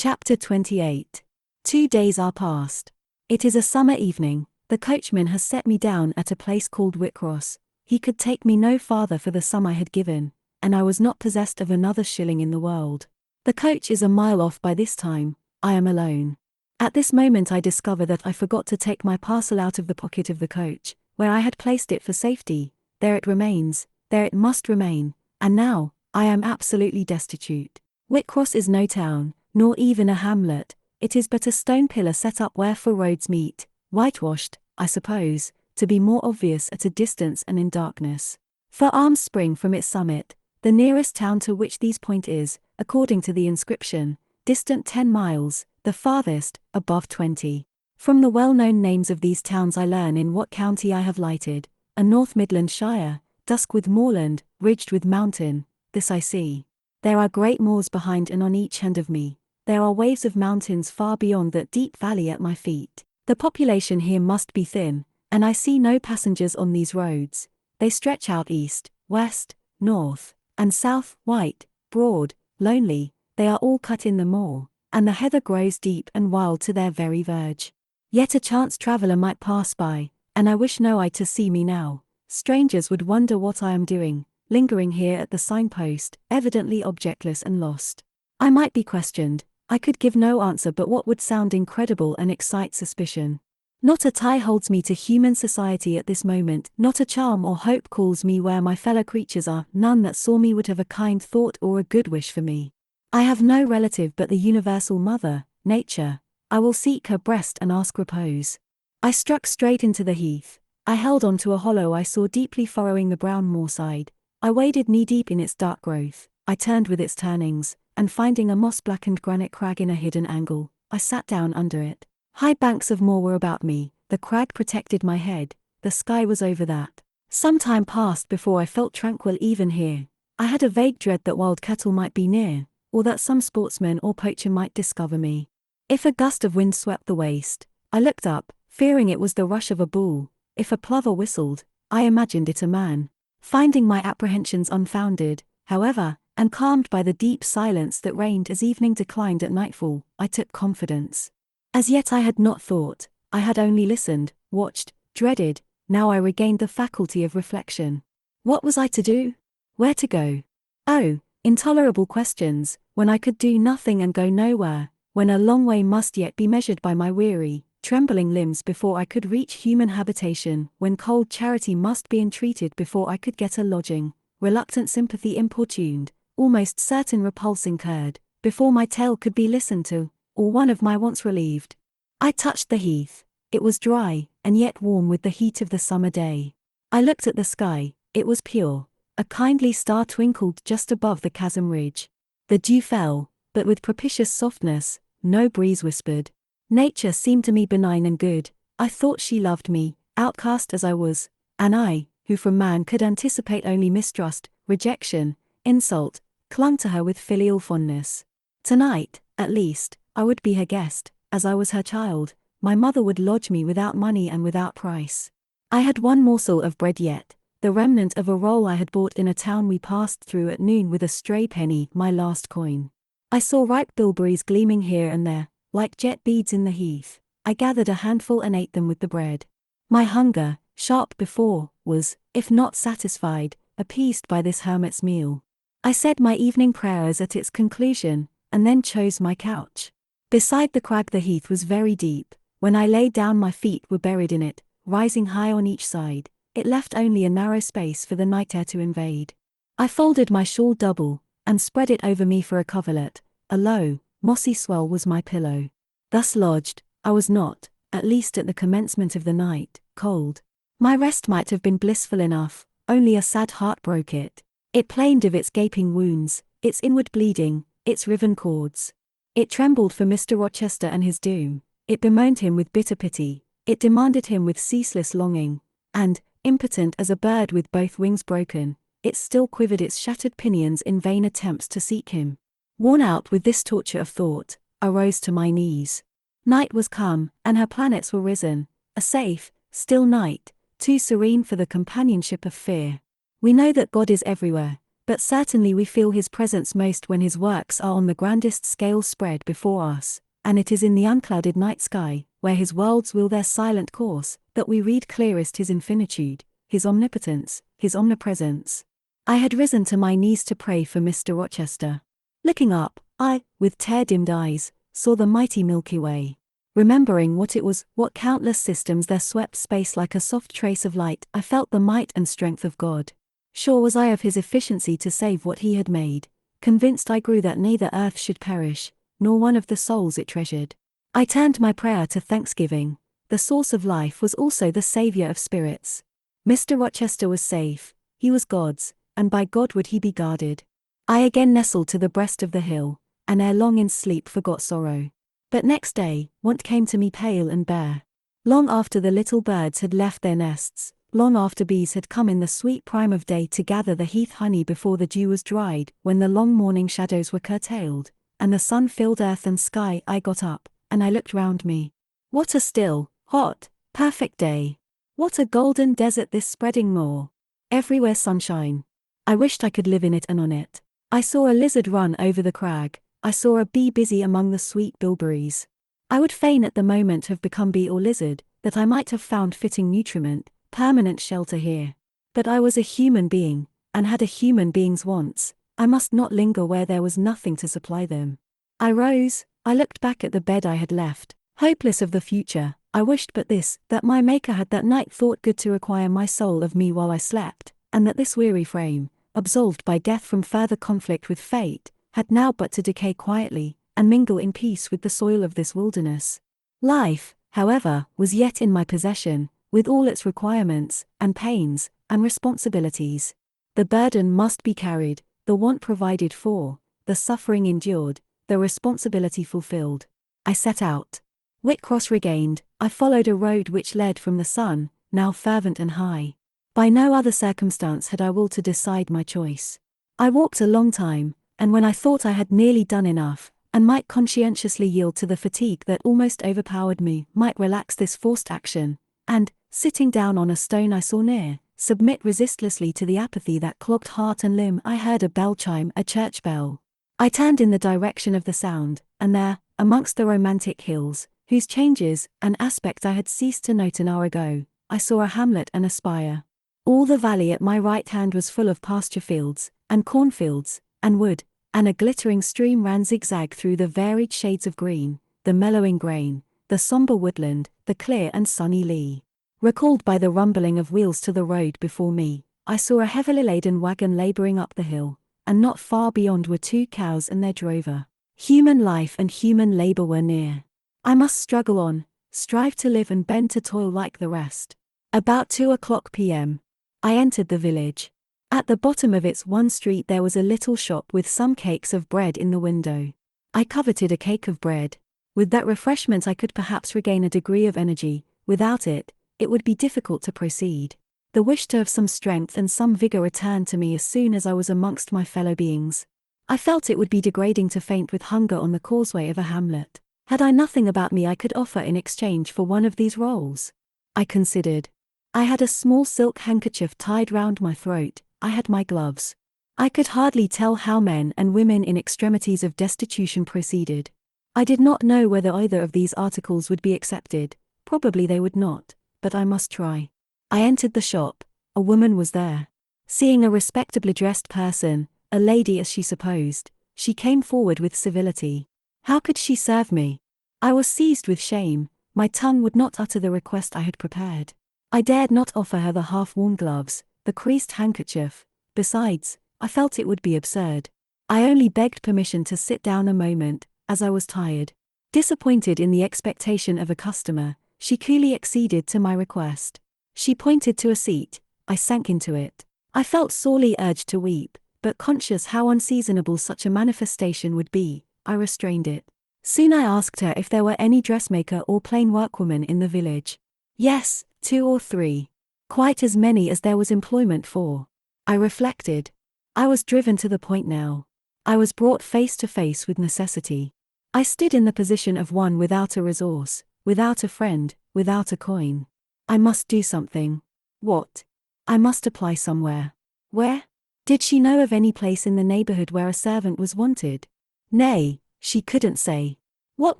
Chapter 28. 2 days are past. It is a summer evening. The coachman has set me down at a place called Whitcross. He could take me no farther for the sum I had given, and I was not possessed of another shilling in the world. The coach is a mile off by this time. I am alone. At this moment I discover that I forgot to take my parcel out of the pocket of the coach, where I had placed it for safety. There it remains, there it must remain, and now, I am absolutely destitute. Whitcross is no town, nor even a hamlet. It is but a stone pillar set up where four roads meet, whitewashed, I suppose, to be more obvious at a distance and in darkness. 4 arms spring from its summit. The nearest town to which these point is, according to the inscription, distant 10 miles, the farthest, above 20. From the well-known names of these towns I learn in what county I have lighted, a North Midland shire, dusk with moorland, ridged with mountain. This I see. There are great moors behind and on each hand of me. There are waves of mountains far beyond that deep valley at my feet. The population here must be thin, and I see no passengers on these roads. They stretch out east, west, north, and south, white, broad, lonely. They are all cut in the moor, and the heather grows deep and wild to their very verge. Yet a chance traveller might pass by, and I wish no eye to see me now. Strangers would wonder what I am doing, lingering here at the signpost, evidently objectless and lost. I might be questioned. I could give no answer but what would sound incredible and excite suspicion. Not a tie holds me to human society at this moment, not a charm or hope calls me where my fellow creatures are, none that saw me would have a kind thought or a good wish for me. I have no relative but the universal mother, nature. I will seek her breast and ask repose. I struck straight into the heath. I held on to a hollow I saw deeply furrowing the brown moorside. I waded knee-deep in its dark growth. I turned with its turnings, and finding a moss-blackened granite crag in a hidden angle, I sat down under it. High banks of moor were about me, the crag protected my head, the sky was over that. Some time passed before I felt tranquil even here. I had a vague dread that wild cattle might be near, or that some sportsman or poacher might discover me. If a gust of wind swept the waste, I looked up, fearing it was the rush of a bull. If a plover whistled, I imagined it a man. Finding my apprehensions unfounded, however, and calmed by the deep silence that reigned as evening declined at nightfall, I took confidence. As yet I had not thought, I had only listened, watched, dreaded. Now I regained the faculty of reflection. What was I to do? Where to go? Oh, intolerable questions, when I could do nothing and go nowhere, when a long way must yet be measured by my weary, trembling limbs before I could reach human habitation, when cold charity must be entreated before I could get a lodging, reluctant sympathy importuned, almost certain repulse incurred, before my tale could be listened to, or one of my wants relieved. I touched the heath. It was dry, and yet warm with the heat of the summer day. I looked at the sky. It was pure. A kindly star twinkled just above the chasm ridge. The dew fell, but with propitious softness. No breeze whispered. Nature seemed to me benign and good. I thought she loved me, outcast as I was, and I, who from man could anticipate only mistrust, rejection, insult, clung to her with filial fondness. Tonight, at least, I would be her guest, as I was her child. My mother would lodge me without money and without price. I had one morsel of bread yet, the remnant of a roll I had bought in a town we passed through at noon with a stray penny, my last coin. I saw ripe bilberries gleaming here and there, like jet beads in the heath. I gathered a handful and ate them with the bread. My hunger, sharp before, was, if not satisfied, appeased by this hermit's meal. I said my evening prayers at its conclusion, and then chose my couch. Beside the crag the heath was very deep. When I lay down my feet were buried in it, rising high on each side. It left only a narrow space for the night air to invade. I folded my shawl double, and spread it over me for a coverlet. A low, mossy swell was my pillow. Thus lodged, I was not, at least at the commencement of the night, cold. My rest might have been blissful enough, only a sad heart broke it. It plained of its gaping wounds, its inward bleeding, its riven cords. It trembled for Mr. Rochester and his doom. It bemoaned him with bitter pity. It demanded him with ceaseless longing. And, impotent as a bird with both wings broken, it still quivered its shattered pinions in vain attempts to seek him. Worn out with this torture of thought, I rose to my knees. Night was come, and her planets were risen. A safe, still night, too serene for the companionship of fear. We know that God is everywhere, But certainly we feel his presence most when his works are on the grandest scale spread before us, and it is in the unclouded night sky, where his worlds wheel their silent course, that we read clearest his infinitude, his omnipotence, his omnipresence. I had risen to my knees to pray for Mr. Rochester. Looking up, I, with tear-dimmed eyes, saw the mighty Milky Way. Remembering what it was, what countless systems there swept space like a soft trace of light, I felt the might and strength of God. Sure was I of his efficiency to save what he had made. Convinced I grew that neither earth should perish, nor one of the souls it treasured. I turned my prayer to thanksgiving. The source of life was also the savior of spirits. Mr. Rochester was safe, he was God's, and by God would he be guarded. I again nestled to the breast of the hill, and ere long in sleep forgot sorrow. But next day, want came to me pale and bare. Long after the little birds had left their nests, long after bees had come in the sweet prime of day to gather the heath honey before the dew was dried, when the long morning shadows were curtailed, and the sun filled earth and sky, I got up, and I looked round me. What a still, hot, perfect day! What a golden desert this spreading moor! Everywhere sunshine. I wished I could live in it and on it. I saw a lizard run over the crag, I saw a bee busy among the sweet bilberries. I would fain at the moment have become bee or lizard, that I might have found fitting nutriment, permanent shelter here. But I was a human being, and had a human being's wants. I must not linger where there was nothing to supply them. I rose, I looked back at the bed I had left, hopeless of the future. I wished but this, that my Maker had that night thought good to require my soul of me while I slept, and that this weary frame, absolved by death from further conflict with fate, had now but to decay quietly, and mingle in peace with the soil of this wilderness. Life, however, was yet in my possession, with all its requirements, and pains, and responsibilities. The burden must be carried, the want provided for, the suffering endured, the responsibility fulfilled. I set out. Whitcross regained, I followed a road which led from the sun, now fervent and high. By no other circumstance had I will to decide my choice. I walked a long time, and when I thought I had nearly done enough, and might conscientiously yield to the fatigue that almost overpowered me, might relax this forced action, and, sitting down on a stone I saw near, submit resistlessly to the apathy that clogged heart and limb, I heard a bell chime, a church bell. I turned in the direction of the sound, and there, amongst the romantic hills, whose changes and aspect I had ceased to note an hour ago, I saw a hamlet and a spire. All the valley at my right hand was full of pasture fields, and cornfields, and wood, and a glittering stream ran zigzag through the varied shades of green, the mellowing grain, the sombre woodland, the clear and sunny lea. Recalled by the rumbling of wheels to the road before me, I saw a heavily laden wagon laboring up the hill, and not far beyond were 2 cows and their drover. Human life and human labor were near. I must struggle on, strive to live and bend to toil like the rest. About 2:00 p.m. I entered the village. At the bottom of its one street there was a little shop with some cakes of bread in the window. I coveted a cake of bread. With that refreshment I could perhaps regain a degree of energy. Without it, it would be difficult to proceed. The wish to have some strength and some vigor returned to me as soon as I was amongst my fellow beings. I felt it would be degrading to faint with hunger on the causeway of a hamlet. Had I nothing about me I could offer in exchange for one of these rolls? I considered. I had a small silk handkerchief tied round my throat, I had my gloves. I could hardly tell how men and women in extremities of destitution proceeded. I did not know whether either of these articles would be accepted, probably they would not, but I must try. I entered the shop. A woman was there. Seeing a respectably dressed person, a lady as she supposed, she came forward with civility. How could she serve me? I was seized with shame, my tongue would not utter the request I had prepared. I dared not offer her the half-worn gloves, the creased handkerchief. Besides, I felt it would be absurd. I only begged permission to sit down a moment, as I was tired. Disappointed in the expectation of a customer, she coolly acceded to my request. She pointed to a seat, I sank into it. I felt sorely urged to weep, but conscious how unseasonable such a manifestation would be, I restrained it. Soon I asked her if there were any dressmaker or plain workwoman in the village. Yes, 2 or 3. Quite as many as there was employment for. I reflected. I was driven to the point now. I was brought face to face with necessity. I stood in the position of one without a resource, without a friend, without a coin. I must do something. What? I must apply somewhere. Where? Did she know of any place in the neighborhood where a servant was wanted? Nay, she couldn't say. What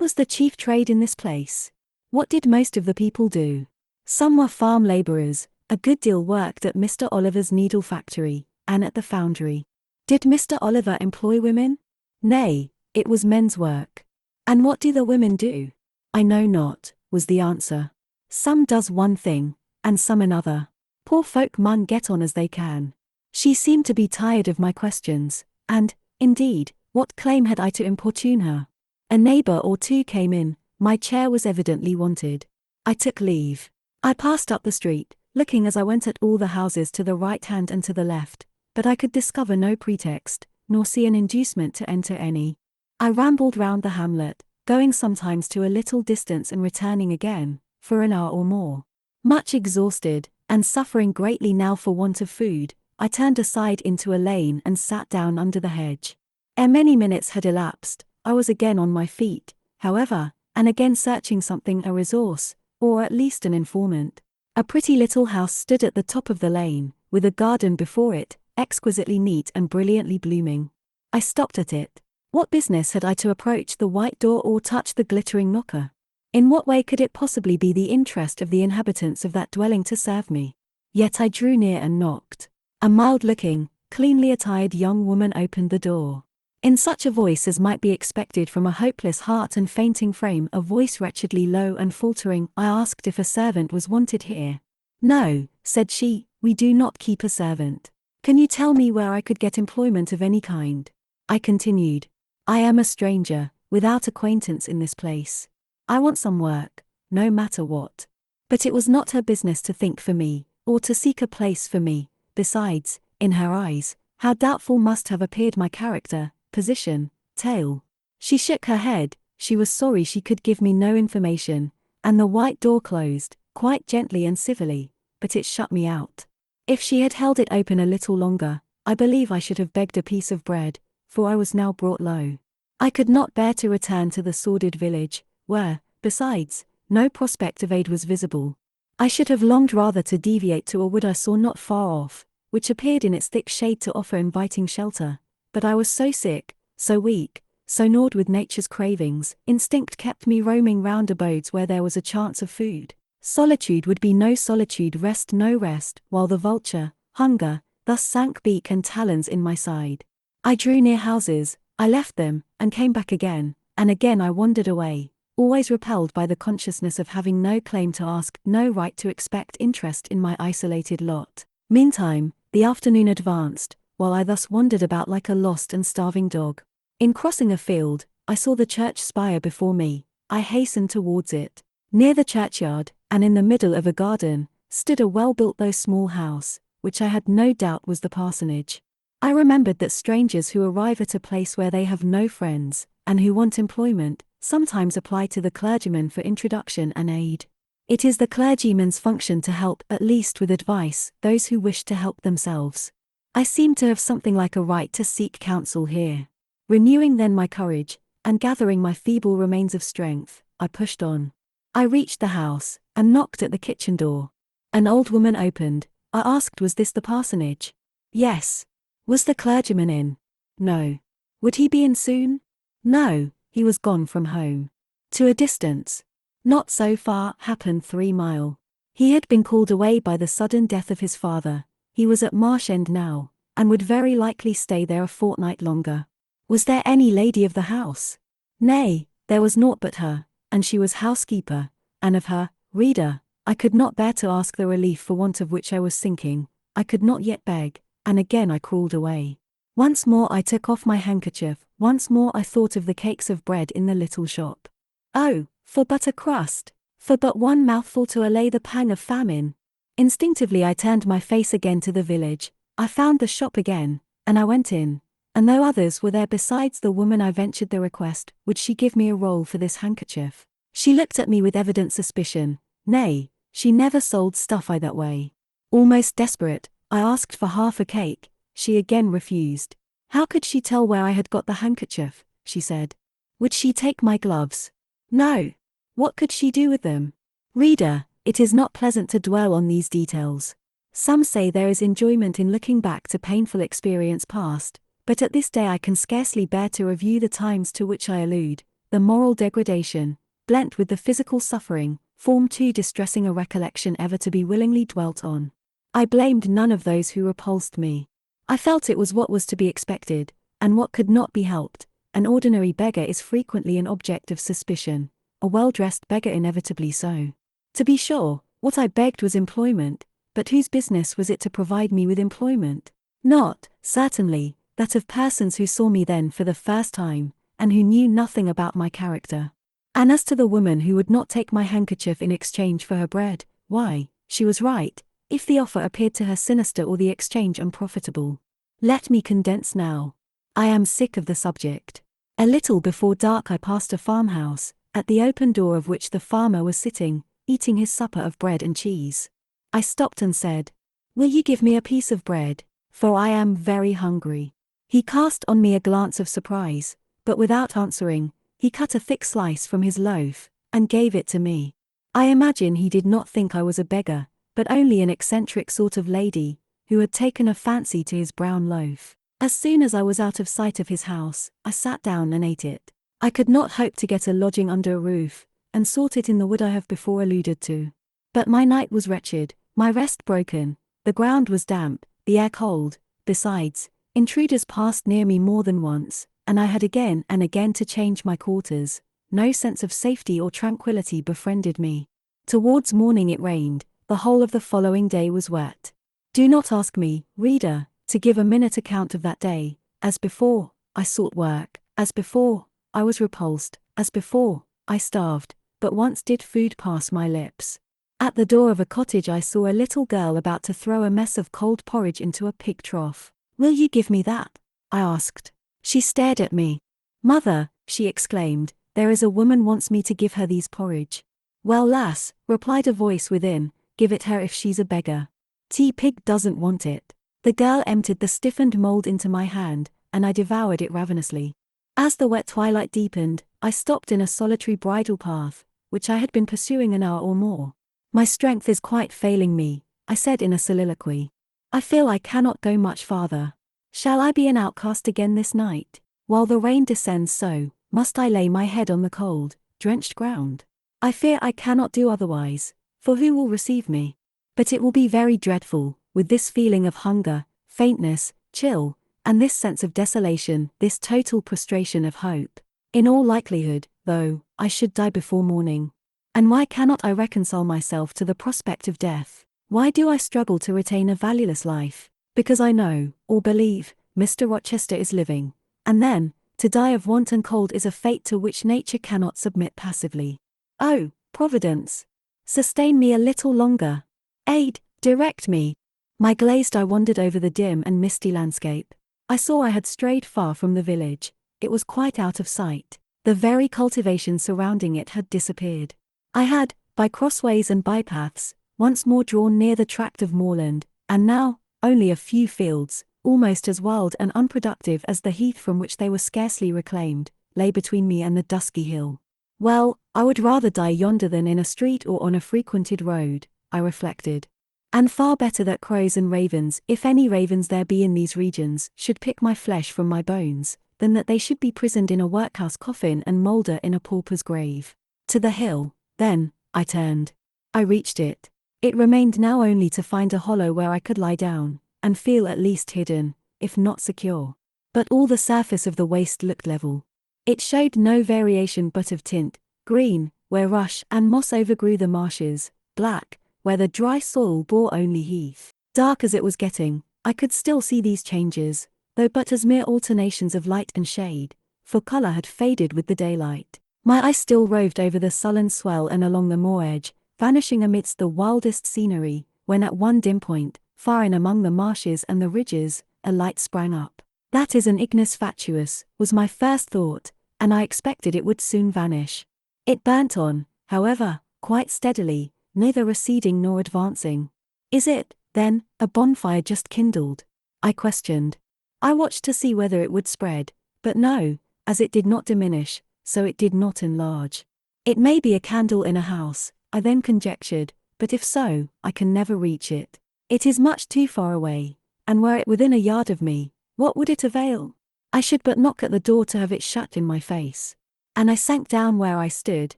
was the chief trade in this place? What did most of the people do? Some were farm laborers, a good deal worked at Mr. Oliver's needle factory, and at the foundry. Did Mr. Oliver employ women? Nay, it was men's work. And what do the women do? I know not, was the answer. Some does one thing, and some another. Poor folk mun get on as they can. She seemed to be tired of my questions, and, indeed, what claim had I to importune her? A neighbor or two came in, my chair was evidently wanted. I took leave. I passed up the street, looking as I went at all the houses to the right hand and to the left, but I could discover no pretext, nor see an inducement to enter any. I rambled round the hamlet, going sometimes to a little distance and returning again, for an hour or more. Much exhausted, and suffering greatly now for want of food, I turned aside into a lane and sat down under the hedge. Ere many minutes had elapsed, I was again on my feet, however, and again searching something, a resource, or at least an informant. A pretty little house stood at the top of the lane, with a garden before it, exquisitely neat and brilliantly blooming. I stopped at it. What business had I to approach the white door or touch the glittering knocker? In what way could it possibly be the interest of the inhabitants of that dwelling to serve me? Yet I drew near and knocked. A mild-looking, cleanly attired young woman opened the door. In such a voice as might be expected from a hopeless heart and fainting frame, a voice wretchedly low and faltering, I asked if a servant was wanted here. No, said she, we do not keep a servant. Can you tell me where I could get employment of any kind? I continued. I am a stranger, without acquaintance in this place. I want some work, no matter what. But it was not her business to think for me, or to seek a place for me. Besides, in her eyes, how doubtful must have appeared my character, position, tale. She shook her head, she was sorry she could give me no information, and the white door closed, quite gently and civilly, but it shut me out. If she had held it open a little longer, I believe I should have begged a piece of bread, for I was now brought low. I could not bear to return to the sordid village, where, besides, no prospect of aid was visible. I should have longed rather to deviate to a wood I saw not far off, which appeared in its thick shade to offer inviting shelter, but I was so sick, so weak, so gnawed with nature's cravings, instinct kept me roaming round abodes where there was a chance of food. Solitude would be no solitude, rest no rest, while the vulture, hunger, thus sank beak and talons in my side. I drew near houses, I left them, and came back again, and again I wandered away, always repelled by the consciousness of having no claim to ask, no right to expect interest in my isolated lot. Meantime, the afternoon advanced, while I thus wandered about like a lost and starving dog. In crossing a field, I saw the church spire before me. I hastened towards it. Near the churchyard, and in the middle of a garden, stood a well-built though small house, which I had no doubt was the parsonage. I remembered that strangers who arrive at a place where they have no friends, and who want employment, sometimes apply to the clergyman for introduction and aid. It is the clergyman's function to help, at least with advice, those who wish to help themselves. I seemed to have something like a right to seek counsel here. Renewing then my courage, and gathering my feeble remains of strength, I pushed on. I reached the house, and knocked at the kitchen door. An old woman opened. I asked, was this the parsonage? Yes. Was the clergyman in? No. Would he be in soon? No, he was gone from home. To a distance. Not so far, happened 3 mile. He had been called away by the sudden death of his father. He was at Marsh End now, and would very likely stay there a fortnight longer. Was there any lady of the house? Nay, there was naught but her, and she was housekeeper, and of her, reader, I could not bear to ask the relief for want of which I was sinking. I could not yet beg, and again I crawled away. Once more I took off my handkerchief, once more I thought of the cakes of bread in the little shop. Oh, for but a crust, for but one mouthful to allay the pang of famine. Instinctively I turned my face again to the village. I found the shop again, and I went in, and though others were there besides the woman, I ventured the request, would she give me a roll for this handkerchief? She looked at me with evident suspicion. Nay, she never sold stuff that way. Almost desperate, I asked for half a cake. She again refused. How could she tell where I had got the handkerchief? She said. Would she take my gloves? No. What could she do with them? Reader, it is not pleasant to dwell on these details. Some say there is enjoyment in looking back to painful experience past, but at this day I can scarcely bear to review the times to which I allude. The moral degradation, blent with the physical suffering, form too distressing a recollection ever to be willingly dwelt on. I blamed none of those who repulsed me. I felt it was what was to be expected, and what could not be helped. An ordinary beggar is frequently an object of suspicion, a well-dressed beggar inevitably so. To be sure, what I begged was employment, but whose business was it to provide me with employment? Not, certainly, that of persons who saw me then for the first time, and who knew nothing about my character. And as to the woman who would not take my handkerchief in exchange for her bread, why, she was right, if the offer appeared to her sinister or the exchange unprofitable. Let me condense now. I am sick of the subject. A little before dark I passed a farmhouse, at the open door of which the farmer was sitting, eating his supper of bread and cheese. I stopped and said, "Will you give me a piece of bread, for I am very hungry?" He cast on me a glance of surprise, but without answering, he cut a thick slice from his loaf, and gave it to me. I imagine he did not think I was a beggar, but only an eccentric sort of lady, who had taken a fancy to his brown loaf. As soon as I was out of sight of his house, I sat down and ate it. I could not hope to get a lodging under a roof, and sought it in the wood I have before alluded to. But my night was wretched, my rest broken, the ground was damp, the air cold. Besides, intruders passed near me more than once, and I had again and again to change my quarters. No sense of safety or tranquillity befriended me. Towards morning it rained, the whole of the following day was wet. Do not ask me, reader, to give a minute account of that day. As before, I sought work, as before, I was repulsed, as before, I starved, but once did food pass my lips. At the door of a cottage I saw a little girl about to throw a mess of cold porridge into a pig trough. "Will you give me that?" I asked. She stared at me. "Mother," she exclaimed, "there is a woman wants me to give her these porridge." "Well, lass," replied a voice within, "give it her if she's a beggar. Pig doesn't want it." The girl emptied the stiffened mould into my hand, and I devoured it ravenously. As the wet twilight deepened, I stopped in a solitary bridle path, which I had been pursuing an hour or more. "My strength is quite failing me," I said in a soliloquy. "I feel I cannot go much farther. Shall I be an outcast again this night? While the rain descends so, must I lay my head on the cold, drenched ground? I fear I cannot do otherwise, for who will receive me? But it will be very dreadful, with this feeling of hunger, faintness, chill, and this sense of desolation, this total prostration of hope. In all likelihood, though, I should die before morning. And why cannot I reconcile myself to the prospect of death? Why do I struggle to retain a valueless life? Because I know, or believe, Mr. Rochester is living. And then, to die of want and cold is a fate to which nature cannot submit passively. Oh, Providence! Sustain me a little longer. Aid, direct me. My glazed eye wandered over the dim and misty landscape. I saw I had strayed far from the village. It was quite out of sight. The very cultivation surrounding it had disappeared. I had, by crossways and bypaths, once more drawn near the tract of moorland, and now, only a few fields, almost as wild and unproductive as the heath from which they were scarcely reclaimed, lay between me and the dusky hill. Well, I would rather die yonder than in a street or on a frequented road, I reflected. And far better that crows and ravens, if any ravens there be in these regions, should pick my flesh from my bones, than that they should be prisoned in a workhouse coffin and moulder in a pauper's grave. To the hill, then, I turned. I reached it. It remained now only to find a hollow where I could lie down, and feel at least hidden, if not secure. But all the surface of the waste looked level. It showed no variation but of tint: green, where rush and moss overgrew the marshes; black, where the dry soil bore only heath. Dark as it was getting, I could still see these changes, though but as mere alternations of light and shade, for colour had faded with the daylight. My eye still roved over the sullen swell and along the moor edge, vanishing amidst the wildest scenery, when at one dim point, far in among the marshes and the ridges, a light sprang up. "That is an ignis fatuus," was my first thought, and I expected it would soon vanish. It burnt on, however, quite steadily, neither receding nor advancing. "Is it, then, a bonfire just kindled?" I questioned. I watched to see whether it would spread, but no, as it did not diminish, so it did not enlarge. "It may be a candle in a house," I then conjectured, "but if so, I can never reach it." It is much too far away, and were it within a yard of me, what would it avail? I should but knock at the door to have it shut in my face. And I sank down where I stood,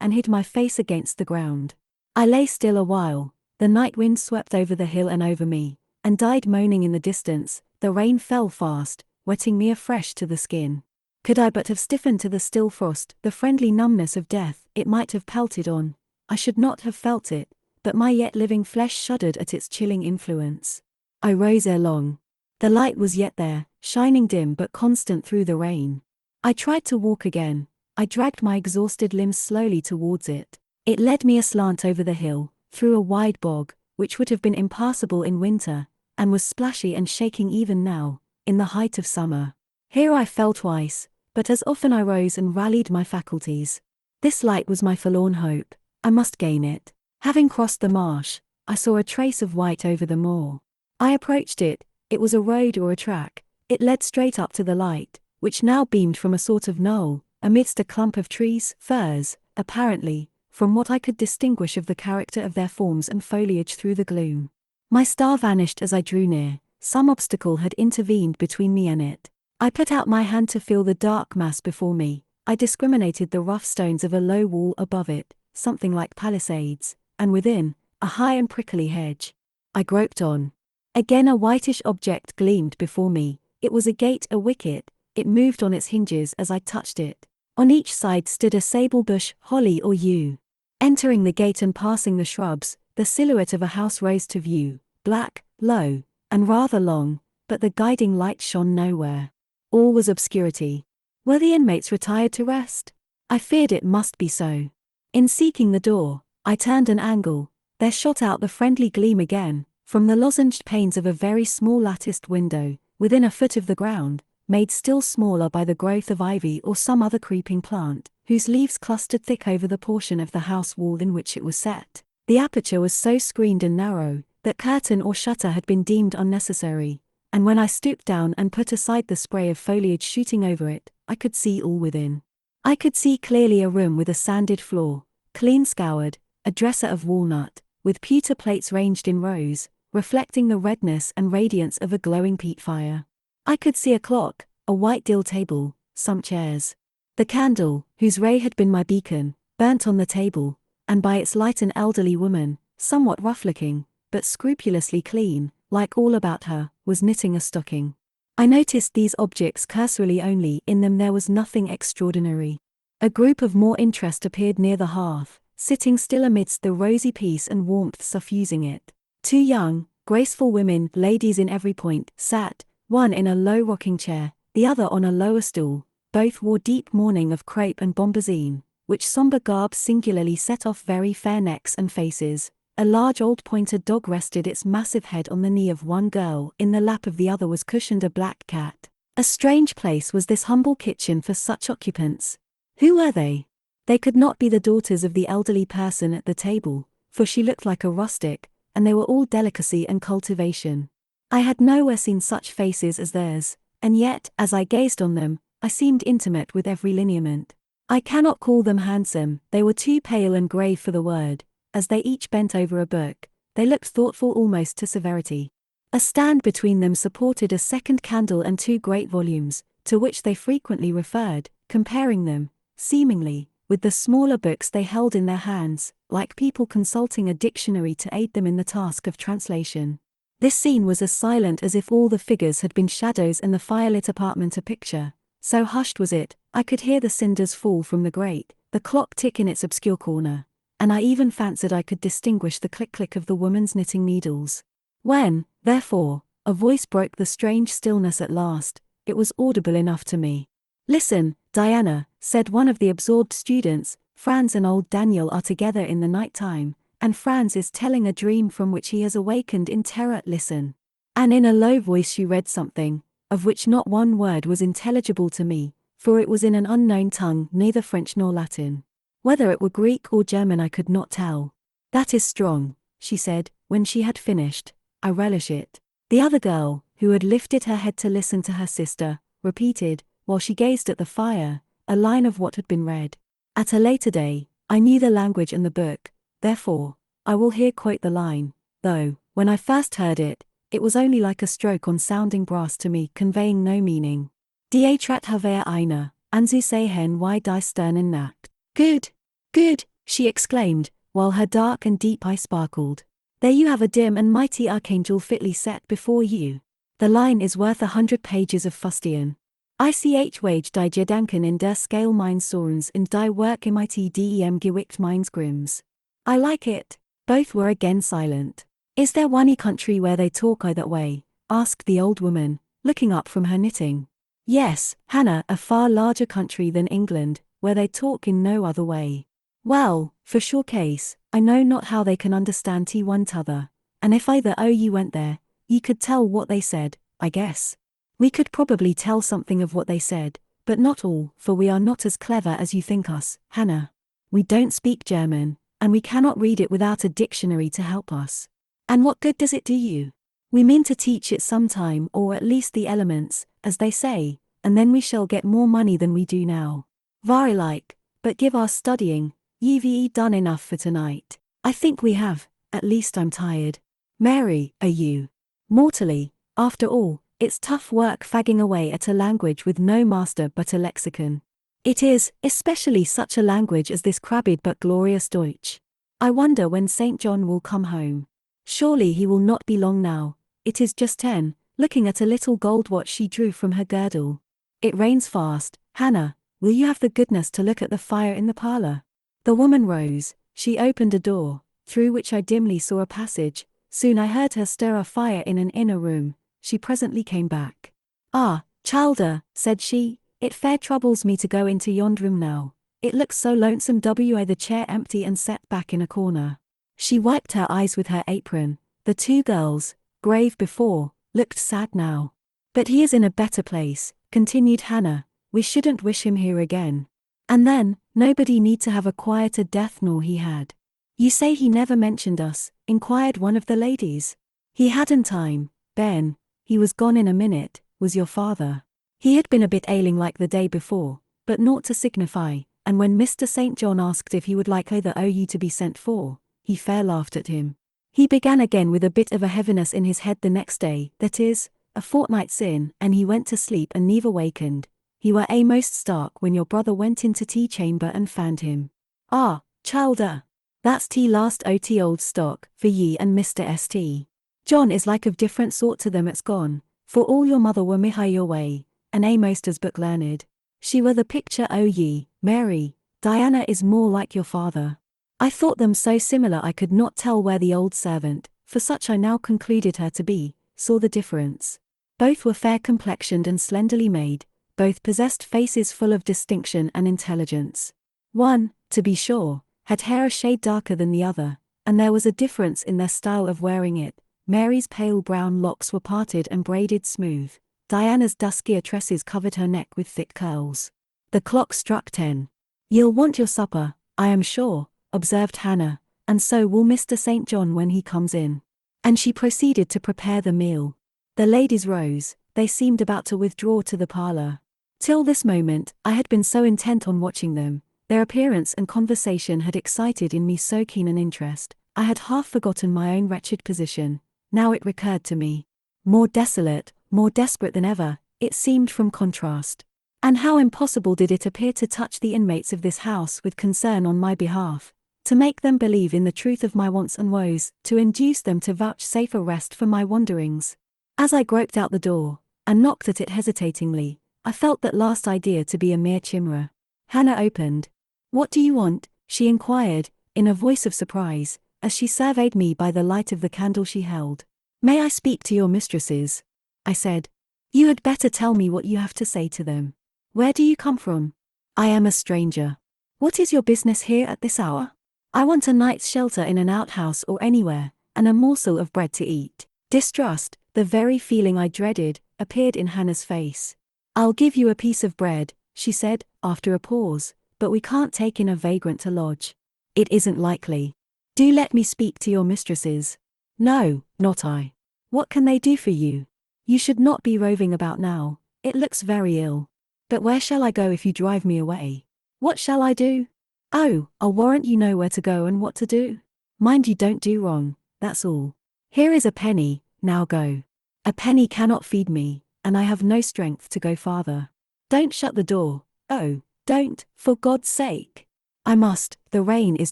and hid my face against the ground. I lay still a while, the night wind swept over the hill and over me, and died moaning in the distance. The rain fell fast, wetting me afresh to the skin. Could I but have stiffened to the still frost, the friendly numbness of death, it might have pelted on. I should not have felt it, but my yet living flesh shuddered at its chilling influence. I rose ere long. The light was yet there, shining dim but constant through the rain. I tried to walk again. I dragged my exhausted limbs slowly towards it. It led me aslant over the hill, through a wide bog, which would have been impassable in winter, and was splashy and shaking even now, in the height of summer. Here I fell twice, but as often I rose and rallied my faculties. This light was my forlorn hope. I must gain it. Having crossed the marsh, I saw a trace of white over the moor. I approached it. It was a road or a track. It led straight up to the light, which now beamed from a sort of knoll, amidst a clump of trees, firs, apparently, from what I could distinguish of the character of their forms and foliage through the gloom. My star vanished as I drew near. Some obstacle had intervened between me and it. I put out my hand to feel the dark mass before me. I discriminated the rough stones of a low wall above it, something like palisades, and within, a high and prickly hedge. I groped on. Again a whitish object gleamed before me. It was a gate, a wicket. It moved on its hinges as I touched it. On each side stood a sable bush, holly or yew. Entering the gate and passing the shrubs, the silhouette of a house rose to view, black, low, and rather long, but the guiding light shone nowhere. All was obscurity. Were the inmates retired to rest? I feared it must be so. In seeking the door, I turned an angle. There shot out the friendly gleam again, from the lozenged panes of a very small latticed window, within a foot of the ground, made still smaller by the growth of ivy or some other creeping plant, whose leaves clustered thick over the portion of the house wall in which it was set. The aperture was so screened and narrow, that curtain or shutter had been deemed unnecessary, and when I stooped down and put aside the spray of foliage shooting over it, I could see all within. I could see clearly a room with a sanded floor, clean scoured, a dresser of walnut, with pewter plates ranged in rows, reflecting the redness and radiance of a glowing peat fire. I could see a clock, a white deal table, some chairs. The candle, whose ray had been my beacon, burnt on the table, and by its light an elderly woman, somewhat rough-looking, but scrupulously clean, like all about her, was knitting a stocking. I noticed these objects cursorily only. In them there was nothing extraordinary. A group of more interest appeared near the hearth, sitting still amidst the rosy peace and warmth suffusing it. Two young, graceful women, ladies in every point, sat, one in a low rocking chair, the other on a lower stool. Both wore deep mourning of crape and bombazine, which sombre garb singularly set off very fair necks and faces. A large old pointer dog rested its massive head on the knee of one girl. In the lap of the other was cushioned a black cat. A strange place was this humble kitchen for such occupants. Who were they? They could not be the daughters of the elderly person at the table, for she looked like a rustic, and they were all delicacy and cultivation. I had nowhere seen such faces as theirs, and yet, as I gazed on them, I seemed intimate with every lineament. I cannot call them handsome, they were too pale and grave for the word. As they each bent over a book, they looked thoughtful almost to severity. A stand between them supported a second candle and two great volumes, to which they frequently referred, comparing them, seemingly, with the smaller books they held in their hands, like people consulting a dictionary to aid them in the task of translation. This scene was as silent as if all the figures had been shadows and the firelit apartment a picture. So hushed was it, I could hear the cinders fall from the grate, the clock tick in its obscure corner, and I even fancied I could distinguish the click-click of the woman's knitting needles. When, therefore, a voice broke the strange stillness at last, it was audible enough to me. "Listen, Diana," said one of the absorbed students. "Franz and old Daniel are together in the night time, and Franz is telling a dream from which he has awakened in terror. Listen." And in a low voice she read something, of which not one word was intelligible to me, for it was in an unknown tongue, neither French nor Latin. Whether it were Greek or German I could not tell. "That is strong," she said, when she had finished. "I relish it." The other girl, who had lifted her head to listen to her sister, repeated, while she gazed at the fire, a line of what had been read. At a later day, I knew the language and the book, therefore, I will here quote the line, though, When I first heard it, it was only like a stroke on sounding brass to me, conveying no meaning. Die Trat Haver eine, an sie sehen wie die Sternen Nacht. Good, good, she exclaimed, while her dark and deep eye sparkled. There you have a dim and mighty archangel fitly set before you. The line is worth 100 pages of fustian. Ich wage die Gedanken in der Scale meines Sorgens und die Work mit dem Gewicht meines Grimms. I like it. Both were again silent. Is there one country where they talk that way? Asked the old woman, looking up from her knitting. Yes, Hannah, a far larger country than England, where they talk in no other way. Well, for sure case, I know not how they can understand one t'other, and if either you went there, ye could tell what they said, I guess. We could probably tell something of what they said, but not all, for we are not as clever as you think us, Hannah. We don't speak German, and we cannot read it without a dictionary to help us. And what good does it do you? We mean to teach it sometime, or at least the elements, as they say, and then we shall get more money than we do now. Very like, but give our studying, you've done enough for tonight. I think we have, at least I'm tired. Mary, are you? Mortally, after all. It's tough work fagging away at a language with no master but a lexicon. It is, especially such a language as this crabbed but glorious Deutsch. I wonder when St. John will come home. Surely he will not be long now. It is just 10, looking at a little gold watch she drew from her girdle. It rains fast. Hannah, will you have the goodness to look at the fire in the parlor? The woman rose. She opened a door, through which I dimly saw a passage. Soon I heard her stir a fire in an inner room. She presently came back. Ah, childer, said she, it fair troubles me to go into yond room now. It looks so lonesome the chair empty and set back in a corner. She wiped her eyes with her apron. The two girls, grave before, looked sad now. But he is in a better place, continued Hannah. We shouldn't wish him here again. And then, nobody need to have a quieter death nor he had. You say he never mentioned us, inquired one of the ladies. He hadn't time, Ben. He was gone in a minute, was your father. He had been a bit ailing like the day before, but naught to signify, and when Mr. St. John asked if he would like either you to be sent for, he fair laughed at him. He began again with a bit of a heaviness in his head the next day, that is, a fortnight sin, and he went to sleep and never wakened. He were most stark when your brother went into tea chamber and found him. Ah, childer, that's tea last ot old stock, for ye and Mr. St. John is like of different sort to them 'at's gone, for all your mother were mihi your way, and most as book learned. She were the picture o' ye, Mary. Diana is more like your father. I thought them so similar I could not tell where the old servant, for such I now concluded her to be, saw the difference. Both were fair complexioned and slenderly made, both possessed faces full of distinction and intelligence. One, to be sure, had hair a shade darker than the other, and there was a difference in their style of wearing it. Mary's pale brown locks were parted and braided smooth. Diana's duskier tresses covered her neck with thick curls. The clock struck 10. You'll want your supper, I am sure, observed Hannah, and so will Mr. St. John when he comes in. And she proceeded to prepare the meal. The ladies rose, they seemed about to withdraw to the parlor. Till this moment, I had been so intent on watching them, their appearance and conversation had excited in me so keen an interest, I had half forgotten my own wretched position. Now it recurred to me. More desolate, more desperate than ever, it seemed from contrast. And how impossible did it appear to touch the inmates of this house with concern on my behalf, to make them believe in the truth of my wants and woes, to induce them to vouchsafe a rest for my wanderings. As I groped out the door, and knocked at it hesitatingly, I felt that last idea to be a mere chimera. Hannah opened. What do you want? She inquired, in a voice of surprise, as she surveyed me by the light of the candle she held. May I speak to your mistresses? I said. You had better tell me what you have to say to them. Where do you come from? I am a stranger. What is your business here at this hour? I want a night's shelter in an outhouse or anywhere, and a morsel of bread to eat. Distrust, the very feeling I dreaded, appeared in Hannah's face. I'll give you a piece of bread, she said, after a pause, but we can't take in a vagrant to lodge. It isn't likely. Do let me speak to your mistresses. No, not I. What can they do for you? You should not be roving about now, it looks very ill. But where shall I go if you drive me away? What shall I do? Oh, I'll warrant you know where to go and what to do. Mind you don't do wrong, that's all. Here is a penny, now go. A penny cannot feed me, and I have no strength to go farther. Don't shut the door, oh, don't, for God's sake. I must, the rain is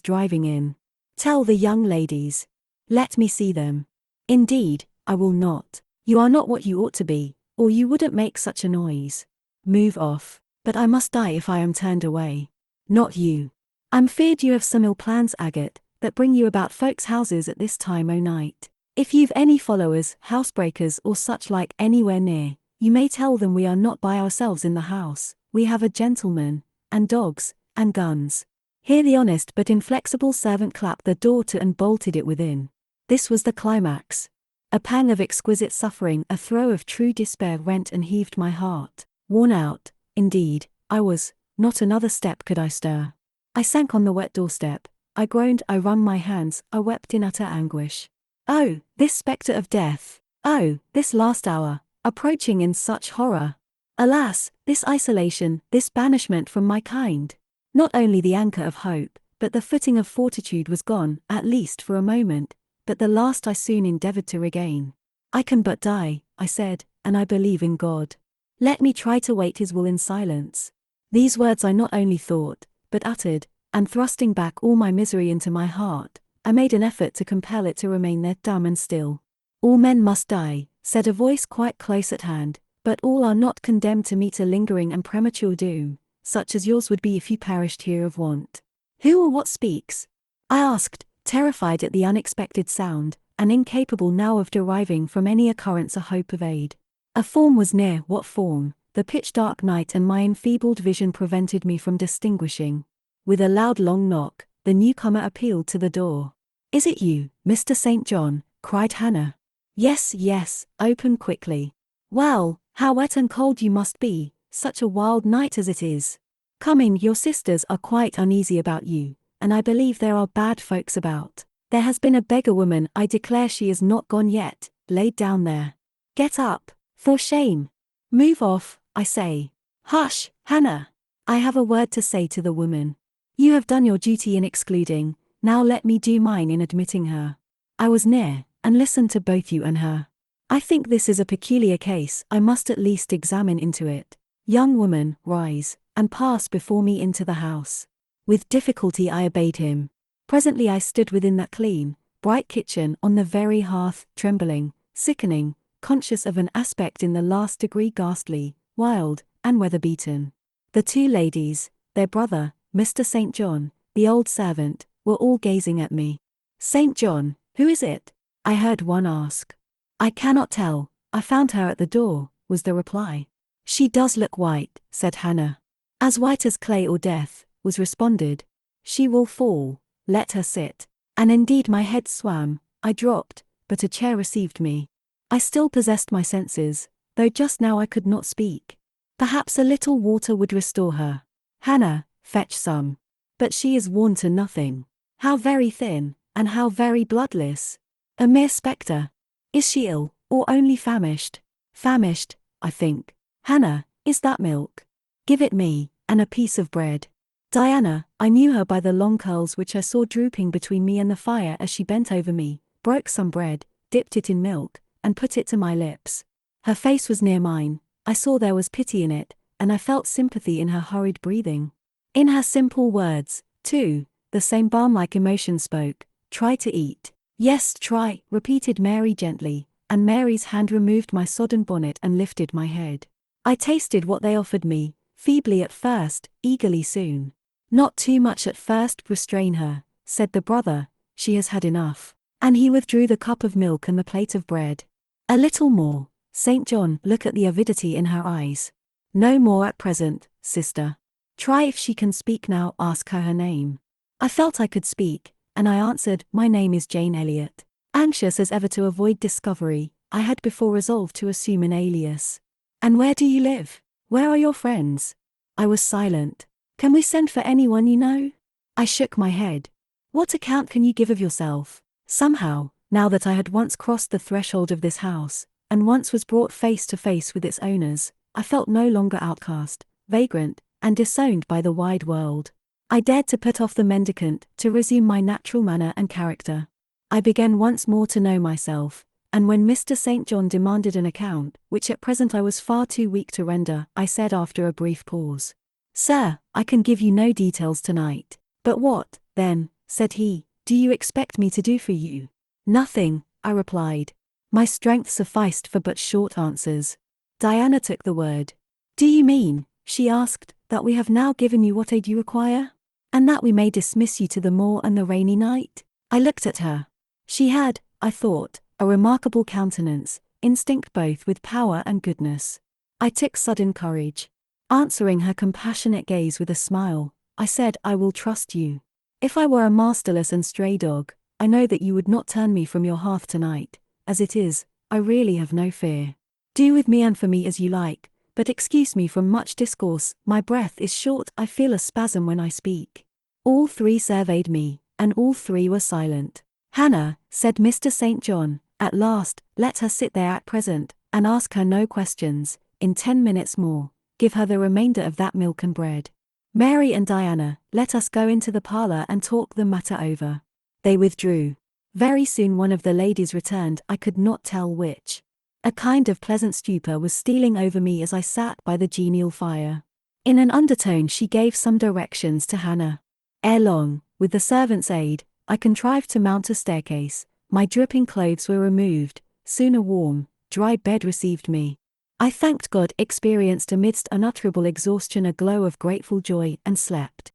driving in. Tell the young ladies. Let me see them. Indeed, I will not. You are not what you ought to be, or you wouldn't make such a noise. Move off. But I must die if I am turned away. Not you. I'm feared you have some ill plans, Agate, that bring you about folks' houses at this time o' night. If you've any followers, housebreakers or such like anywhere near, you may tell them we are not by ourselves in the house, we have a gentleman, and dogs, and guns. Here the honest but inflexible servant clapped the door to and bolted it within. This was the climax. A pang of exquisite suffering, a throe of true despair rent and heaved my heart. Worn out, indeed, I was, not another step could I stir. I sank on the wet doorstep, I groaned, I wrung my hands, I wept in utter anguish. Oh, this spectre of death! Oh, this last hour, approaching in such horror! Alas, this isolation, this banishment from my kind! Not only the anchor of hope, but the footing of fortitude was gone, at least for a moment, but the last I soon endeavored to regain. I can but die, I said, and I believe in God. Let me try to wait his will in silence. These words I not only thought, but uttered, and thrusting back all my misery into my heart, I made an effort to compel it to remain there dumb and still. All men must die, said a voice quite close at hand, but all are not condemned to meet a lingering and premature doom, such as yours would be if you perished here of want. Who or what speaks? I asked, terrified at the unexpected sound, and incapable now of deriving from any occurrence a hope of aid. A form was near. What form? The pitch-dark night and my enfeebled vision prevented me from distinguishing. With a loud long knock, the newcomer appealed to the door. Is it you, Mr. St. John? Cried Hannah. Yes, yes, open quickly. Well, how wet and cold you must be, such a wild night as it is. Come in, your sisters are quite uneasy about you, and I believe there are bad folks about. There has been a beggar woman, I declare she is not gone yet, laid down there. Get up, for shame. Move off, I say. Hush, Hannah. I have a word to say to the woman. You have done your duty in excluding, now let me do mine in admitting her. I was near, and listened to both you and her. I think this is a peculiar case, I must at least examine into it. Young woman, rise, and pass before me into the house. With difficulty I obeyed him. Presently I stood within that clean, bright kitchen on the very hearth, trembling, sickening, conscious of an aspect in the last degree ghastly, wild, and weather-beaten. The two ladies, their brother, Mr. St. John, the old servant, were all gazing at me. St. John, who is it? I heard one ask. I cannot tell, I found her at the door, was the reply. She does look white, said Hannah. As white as clay or death, was responded. She will fall, let her sit. And indeed my head swam, I dropped, but a chair received me. I still possessed my senses, though just now I could not speak. Perhaps a little water would restore her. Hannah, fetch some. But she is worn to nothing. How very thin, and how very bloodless. A mere spectre. Is she ill, or only famished? Famished, I think. Hannah, is that milk? Give it me, and a piece of bread. Diana, I knew her by the long curls which I saw drooping between me and the fire as she bent over me, broke some bread, dipped it in milk, and put it to my lips. Her face was near mine, I saw there was pity in it, and I felt sympathy in her hurried breathing. In her simple words, too, the same balm-like emotion spoke. Try to eat. Yes, try, repeated Mary gently, and Mary's hand removed my sodden bonnet and lifted my head. I tasted what they offered me, feebly at first, eagerly soon. Not too much at first, restrain her, said the brother, she has had enough. And he withdrew the cup of milk and the plate of bread. A little more, St. John, look at the avidity in her eyes. No more at present, sister. Try if she can speak now, ask her name. I felt I could speak, and I answered, my name is Jane Eyre. Anxious as ever to avoid discovery, I had before resolved to assume an alias. And where do you live? Where are your friends? I was silent. Can we send for anyone you know? I shook my head. What account can you give of yourself? Somehow, now that I had once crossed the threshold of this house, and once was brought face to face with its owners, I felt no longer outcast, vagrant, and disowned by the wide world. I dared to put off the mendicant, to resume my natural manner and character. I began once more to know myself, and when Mr. St. John demanded an account, which at present I was far too weak to render, I said after a brief pause, "Sir, I can give you no details tonight." "But what, then," said he, "do you expect me to do for you?" "Nothing," I replied. My strength sufficed for but short answers. Diana took the word. "Do you mean," she asked, "that we have now given you what aid you require? And that we may dismiss you to the moor and the rainy night?" I looked at her. She had, I thought, a remarkable countenance, instinct both with power and goodness. I took sudden courage. Answering her compassionate gaze with a smile, I said, "I will trust you. If I were a masterless and stray dog, I know that you would not turn me from your hearth tonight. As it is, I really have no fear. Do with me and for me as you like, but excuse me from much discourse, my breath is short, I feel a spasm when I speak." All three surveyed me, and all three were silent. "Hannah," said Mr. St. John, at last, "let her sit there at present, and ask her no questions. In 10 minutes more, give her the remainder of that milk and bread. Mary and Diana, let us go into the parlor and talk the matter over." They withdrew. Very soon one of the ladies returned, I could not tell which. A kind of pleasant stupor was stealing over me as I sat by the genial fire. In an undertone she gave some directions to Hannah. Ere long, with the servant's aid, I contrived to mount a staircase. My dripping clothes were removed, soon a warm, dry bed received me. I thanked God, experienced amidst unutterable exhaustion a glow of grateful joy, and slept.